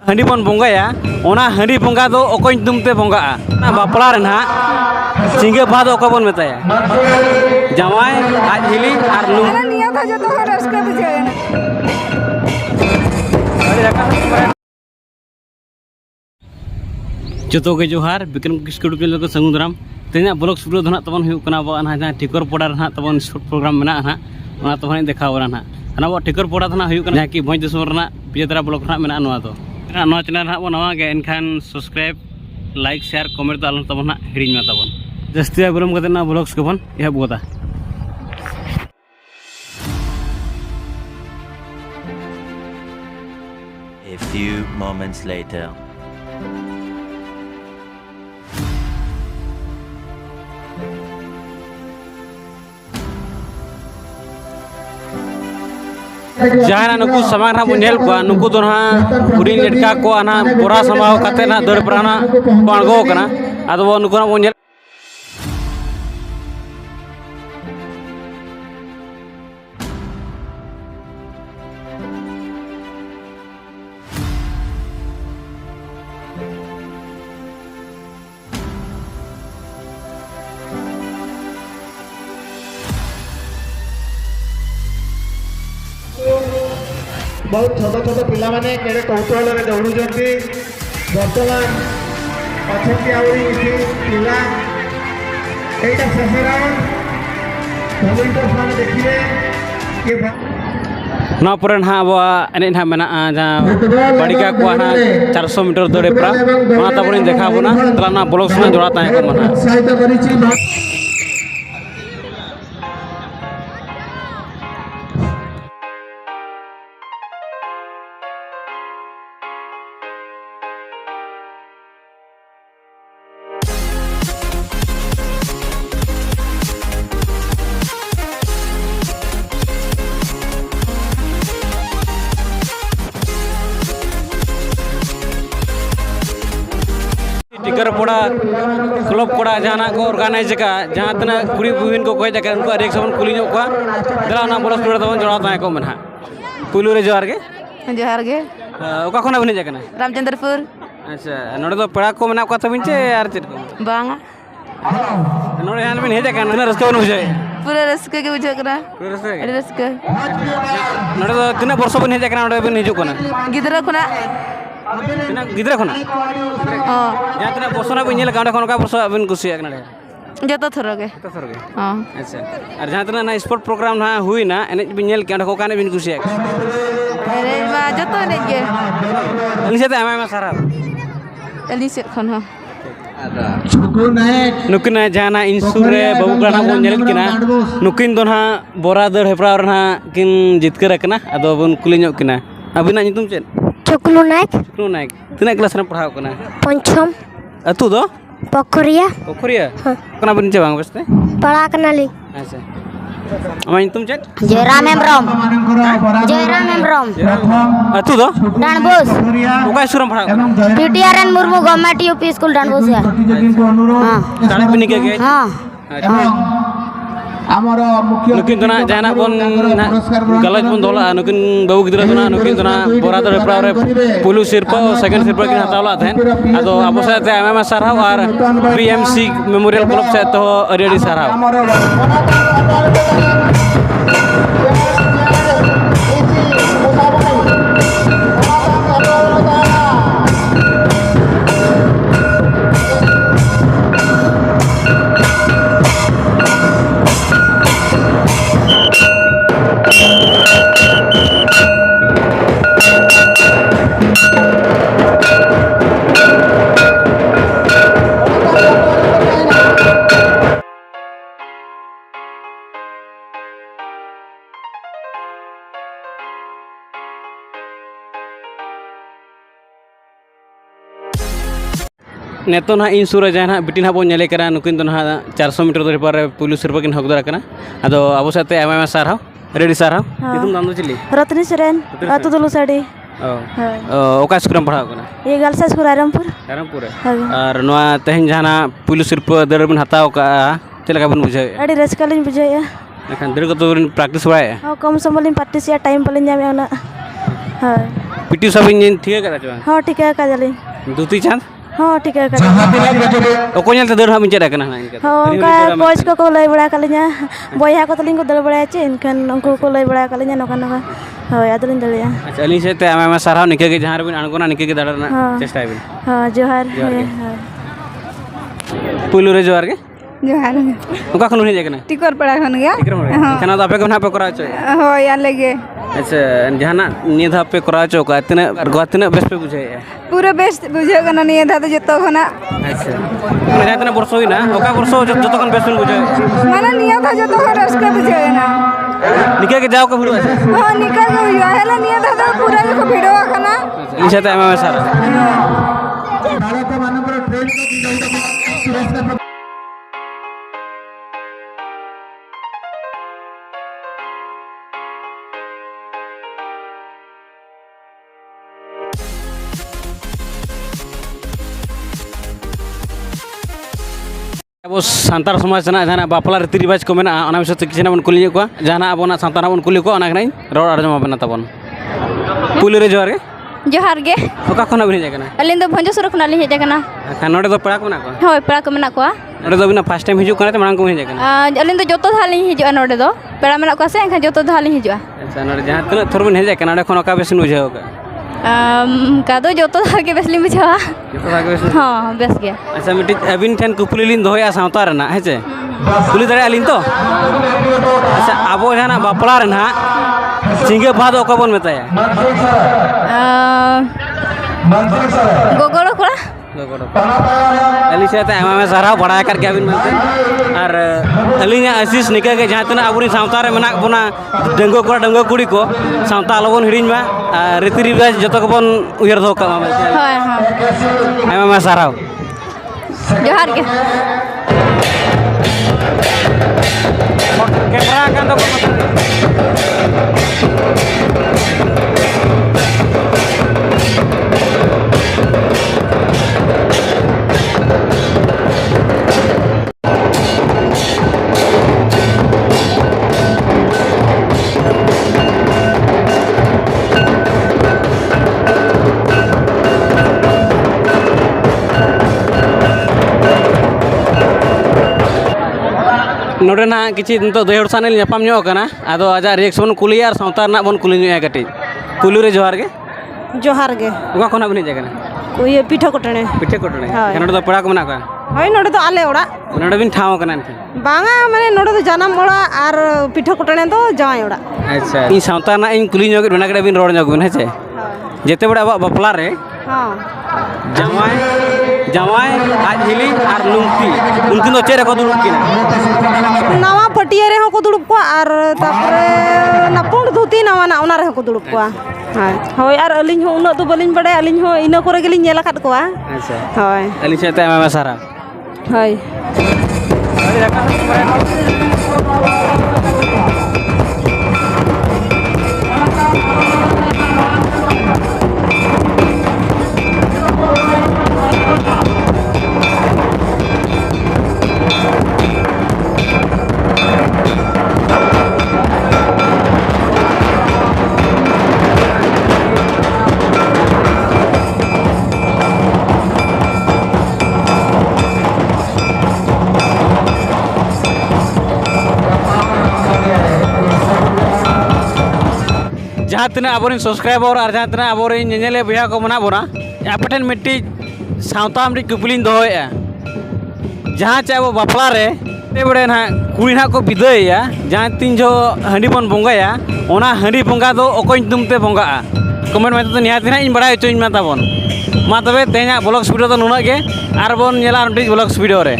हंडी बन बंगाया ओना हंडी बंगा दो ओको ᱧᱩᱛᱩᱢ ते बंगाआ ना बापला रे ना सिंगे भाद ओको बन मेताया जामाई आज हिली आर लुम अरे निया था जो तो रस्के बुझे ना जोतो के जोहार बिक्रम किस्कुड़ के लोग समुद्रम तेना ब्लॉग शुरू धना तबन हुई कना बा ना टिकर पोड़ा ना तबन शॉर्ट प्रोग्राम मेना ना ओना तबन देखाव ना ना बा टिकर पोड़ा धना हुई कना कि भोज दिसम रना पियतरा ब्लॉग ना मेना नवा तो नवा चैनल ना नवा गे एनखान सब्सक्राइब लाइक शेयर कमेंट तो आलम तबन ना हिड़ी मा तबन जस्ती बरम कते ना ब्लॉग्स के बन एहब गोदा A few moments later. जहाँ नुकु समांग ना बुझेल को नुकु तो ना हुडी लड़का को ना बोरा समाव कते ना दर प्राना पांगो कना आदो वो नुकु ना बुझेल बहुत छोट छोट पिला माने केड़े कौतूहल रे दौड़ुचंती वर्तमान अछंती आउरी इसी पिला एटा शेष राउंड भलिंटर सामने देखिए कि ना पर ना अब एने ना मेना जहाँ बड़िका को ना 400 मीटर दौड़े प्रा ना तबन देखा बोना तला ना ब्लॉग्स में जोड़ा ताहे को मना टिकर पोड़ा क्लब पोड़ा जहाँ को ऑर्गेनाइज का जहाँ तना कुड़ी बुहिन को कोई जगह उनको एक सबन कुली को दला ना बोलस पोड़ा तबन जोड़ा ताहे को मना पुलू रे जोहार के ओका खना बनि जगह ना रामचंद्रपुर अच्छा नोडे तो पेड़ा को मना को तबिन चे यार चेत को बांगा नोडे हाल में हेजा कान रस्का बन बुझे पूरा रस्के के बुझे करा पूरा रस्का अड़ी रस्के नोडे तो तिना वर्ष बन हेजा कान नोडे बन हिजु कोना गिदरा खुना तिना गिदरा खोना हां जहाँ तना बसना बन नेल कांडे खनका वर्ष बन कुसिया कना जतो थरोगे तो सरगे हां अच्छा और जहाँ तना ना स्पोर्ट प्रोग्राम ना हुई ना एने बिन नेल कांडे को काने बिन कुसिया अरे मा जतो ने के अली से आमा सारा अली से खन हां नुकिन जहाँ इंसुर रे बाबू का ना बोल किना नुकिन दो ना बोरा दर हेपरा ना किन जितकर कना अदो बन कुली ᱧᱚᱜ किना अबिना नितुम चेन चुकलू नायक तना क्लास रे पढ़ाव कना पंचम अतु दो पोखरिया पोखरिया कना बन चबांग बसते पढ़ा कनाली अच्छा अमा नितुम चेन जयराम हेम्ब्रम अतु दो डानबोस ओका सुरम पढ़ाव कना पीटीआरएन मुर्मू गवर्नमेंट यूपी स्कूल डानबोस है हां ताले बिनी के हां हमारा मुख्य नुकिन तो ना जहाँ बन गलत बन दोला नुकिन बाबू गिद्रा तो ना नुकिन तो ना बोरा दर हेपरा रे पुलु सिरपा और सेकंड सिरपा किन हतावला थेन आदो आबो से ते आमा साराव और बीएमसी मेमोरियल क्लब से तो अरेडी साराव नेतो ना इन सुर जहाँ बिटिन हाँ बोले करा नुकिन तो ना 400 मीटर दौड़े पर पुलिस सिरपा किन हक दरा कना आदो आबो साथे आमा साराव रेडी साराव नितुम नाम दो चिली रत्नी सरेन अतु दुलु साडी ओका स्कूल पढ़ाव कना ये गर्ल्स स्कूल रामपुर और नवा तेहन जहाँ पुलिस सिरपा दर बन हताव का चलका बन बुझे अड़ी रस्का लिन बुझाया लेकिन दर को तो प्रैक्टिस बड़ा कम समय लिन प्रैक्टिस या टाइम पलिन जामे ओना हां पीटी उषा बिन ठीक है चो हाँ ठीक है काजली दुती चांद हाँ ठीक है काजली ओको नेलते दर हाबिन चेदा kana ना हाँ उनका कोच को लय बड़ा कलिnya boya ko taling ko dal bड़ा चे इनखान उनको को लय बड़ा कलिnya नोका नोका हाँ यादलिन दलिया अच्छा अली से ते आमा साराव निके के जहां बिन अणगोना निके के दाड़ा हाँ। चेष्टा बिन हाँ जोहार पुलु रे जोहार के जोहार ओका खन हुनी जकना टिकर पड़ा खन गया ठीक रे खाना तो आपे को ना पे करा चो हो या लगे अच्छा जहाना निय धा पे करा चो का तिना बेस पे बुझे पूरा बेस्ट बुझे कना निय धा तो जतो खना अच्छा माने जहां तना वर्ष होइना ओका वर्ष जतो कन बेस बुझे माने निय धा जतो खना उसका बुझे ना निके के जाओ का भिड़ो আছে हाँ निकल गई है निय धा तो पूरा को भिड़ो खना इसे ते आमा सारा भारत मानकर ट्रेन को पुरस्कार अब सानतार समाज तना जहां बापला रीति रिवाज को मेना अना विषय किसी बन कुली को जहां अब सानतार बन कुली को अना रोड आजमा बना तबन पुलु रे जोहार के जोहार गे ओका खना बिन जकना अलिन दो भंजसुर खना लि हेज कना खान नोडे दो पड़ा को ना को होय पेड़ा को मेना को नोडे दो बिना फर्स्ट टाइम हिजु कना त मांग को हिज जकना अलिन दो जतो धाली हिजुआ नोडे दो पेड़ा मेना को से एखा जतो धाली हिजुआ अच्छा नोडे जहां तना थोर बिन हेज जकना नोडे खन ओका बेसिन बुझे होगा का दो जतो धाल के बेसली बुझावा जतो भागे बेसिन हाँ बेस गया अच्छा मिटी अबिन ठेन कुपली लिन दोया सावता रना हेचे कुली दरे अलिन तो अच्छा आबो जहां बापला रना सिंगे बाद ओका बन मेताया गोगोड़ो कोड़ा अली से आमा में सारा बड़ा कर के अबिन मनते और अलिया आशीष निका के जहां तना अबुरी सावता रे मना बोना डंगो कोड़ा डंगो कुड़ी को सावता अलबन हिडिन मा रीति रिवाज जतो को बन उयर दो का हां हां आमा में सारा जोहार के कैमरा kan तो नोडे ना किछि तो दहेड़ सानेल ᱧᱟᱯᱟᱢ ᱧᱚᱜ ᱠᱟᱱᱟ ᱟᱫᱚ ᱟᱡᱟᱜ ᱨᱤᱭᱮᱠᱥᱚᱱ ᱠᱩᱞᱤᱭᱟ ᱟᱨ ᱥᱟᱶᱛᱟ ᱨᱮᱱᱟᱜ ᱵᱚᱱ ᱠᱩᱞᱤ ᱧᱚᱜᱼᱟ ᱠᱟᱹᱴᱤᱡ ᱯᱩᱭᱞᱩ ᱨᱮ ᱡᱚᱦᱟᱨ ᱜᱮ जोहार गे ᱚᱠᱟ ᱠᱷᱚᱱᱟᱜ ᱵᱤᱱ ᱦᱮᱡ ᱟᱠᱟᱱᱟ कोई पीठा कोटणे ᱯᱤᱴᱷᱟᱹ ᱠᱚᱴᱲᱮ ᱦᱳᱭ ᱱᱚᱰᱮ ᱫᱚ ᱯᱮᱲᱟ ᱠᱚ ᱢᱮᱱᱟᱜ ᱠᱚᱣᱟ होय नोडे तो आले ओड़ा ᱱᱚᱰᱮ ᱵᱤᱱ ᱴᱷᱟᱶ ᱟᱠᱟᱱᱟ ᱮᱱᱠᱷᱟᱱ बांगा माने नोडे तो जानम ओड़ा और पीठा कोटणे तो जाय ओड़ा ᱟᱪᱪᱷᱟ ᱤᱧ ᱥᱟᱶᱛᱟ ᱨᱮᱱᱟᱜ ᱤᱧ ᱠᱩᱞᱤ ᱧᱚᱜ ᱵᱮᱱᱟ ᱠᱟᱹᱴᱤᱡ ᱵᱤᱱ ᱨᱚᱲ ᱧᱚᱜ ᱵᱤᱱ ᱦᱮᱸᱪᱮ ᱡᱮᱛᱮ ᱵᱮᱲᱟ ᱟᱵᱚᱣᱟᱜ ᱵᱟᱯᱞᱟ रे हां जामाय जामाय आज हिली और लुंगती उनकिन दो चेहरे को दुड़ुब किना नवा पटिया रे को दुड़ुब को और तापरे नपुण धुती नवा ना ओना रे को दुड़ुब को हाय होय और अलिन हो उना तो बलिन बड़े अलिन हो इना करे गेलिन नेला काट को अच्छा होय अली से ते मामा सारा होय जहाँ तना अब सब्सक्राइबर और जहाँ तना अब नेले बया को मना बोना आपठन मिट्टी सावता मिट्टी कुपलिन दोया जहाँ चाहे वो बापला रे बड़े ना कुड़ी ना को विदया जहाँ तीन जो हांडी बन बोंगाया ओना हांडी बोंगा दो ओकोइन तुमते बोंगा कमेंट में तो निहाती ना इन बड़ा चोइन मा ताबन मा तबे तेना ब्लॉग्स वीडियो तो नुना के आर बोन नेला ब्लॉग्स वीडियो रे।